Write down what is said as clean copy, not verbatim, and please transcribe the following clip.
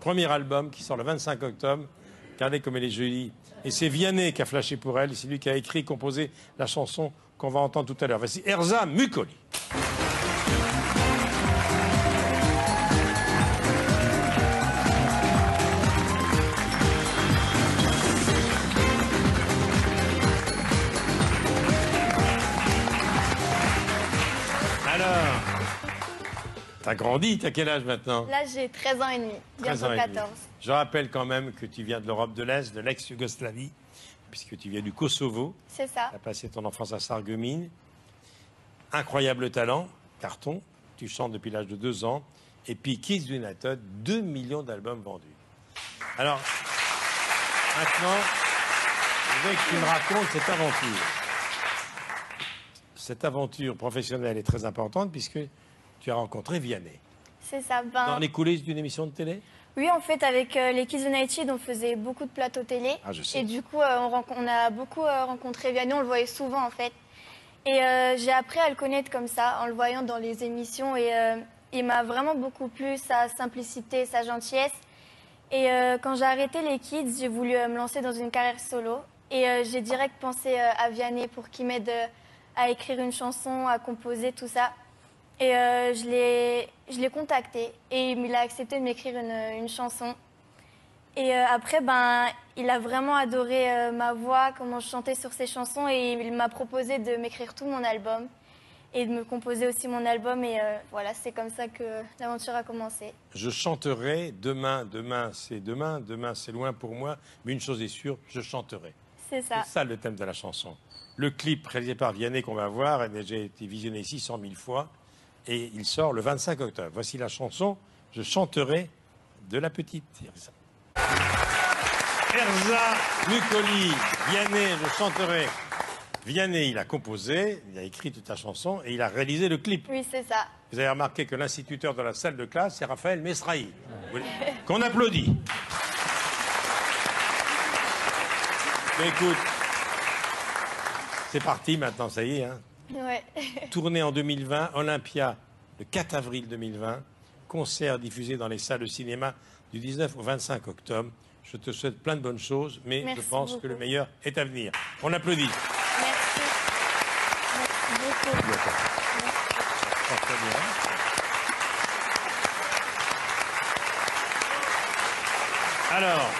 premier album qui sort le 25 octobre. Regardez comme elle est jolie. Et c'est Vianney qui a flashé pour elle. C'est lui qui a écrit et composé la chanson qu'on va entendre tout à l'heure. Voici Erza Mukoli. Alors, t'as grandi, t'as quel âge maintenant? Là, j'ai 13 ans et demi, bientôt 14. Je rappelle quand même que tu viens de l'Europe de l'Est, de l'ex-Yougoslavie, puisque tu viens du Kosovo. C'est ça. Tu as passé ton enfance à Sarreguemines. Incroyable talent, carton. Tu chantes depuis l'âge de 2 ans. Et puis Kids United, 2 millions d'albums vendus. Alors, maintenant, je voudrais que tu me racontes cette aventure. Cette aventure professionnelle est très importante puisque tu as rencontré Vianney. C'est ça. Dans les coulisses d'une émission de télé? Oui, en fait, avec les Kids United, on faisait beaucoup de plateaux télé. Ah, je sais. Et du coup, on a beaucoup rencontré Vianney, on le voyait souvent, en fait. Et j'ai appris à le connaître comme ça, en le voyant dans les émissions. Et il m'a vraiment beaucoup plu, sa simplicité, sa gentillesse. Et quand j'ai arrêté les Kids, j'ai voulu me lancer dans une carrière solo. Et j'ai direct pensé à Vianney pour qu'il m'aide à écrire une chanson, à composer, tout ça. Et je l'ai contacté et il a accepté de m'écrire une chanson. Et après, il a vraiment adoré ma voix, comment je chantais sur ses chansons et il m'a proposé de m'écrire tout mon album et de me composer aussi mon album. Et voilà, c'est comme ça que l'aventure a commencé. Je chanterai demain, demain c'est loin pour moi, mais une chose est sûre, je chanterai. C'est ça. C'est ça le thème de la chanson. Le clip réalisé par Vianney qu'on va voir a déjà été visionné 600 000 fois et il sort le 25 octobre. Voici la chanson « Je chanterai » de la petite Erza. Erza Mukoli, Vianney, je chanterai. Vianney, il a composé, il a écrit toute la chanson et il a réalisé le clip. Oui, c'est ça. Vous avez remarqué que l'instituteur de la salle de classe, c'est Raphaël Mesrahi. Qu'on applaudit. Mais écoute, c'est parti maintenant, ça y est. Hein. Ouais. Tournée en 2020, Olympia, le 4 avril 2020. Concert diffusé dans les salles de cinéma du 19 au 25 octobre. Je te souhaite plein de bonnes choses, mais Merci je pense beaucoup. que le meilleur est à venir. On applaudit. Merci. Merci beaucoup. Très bien. Alors,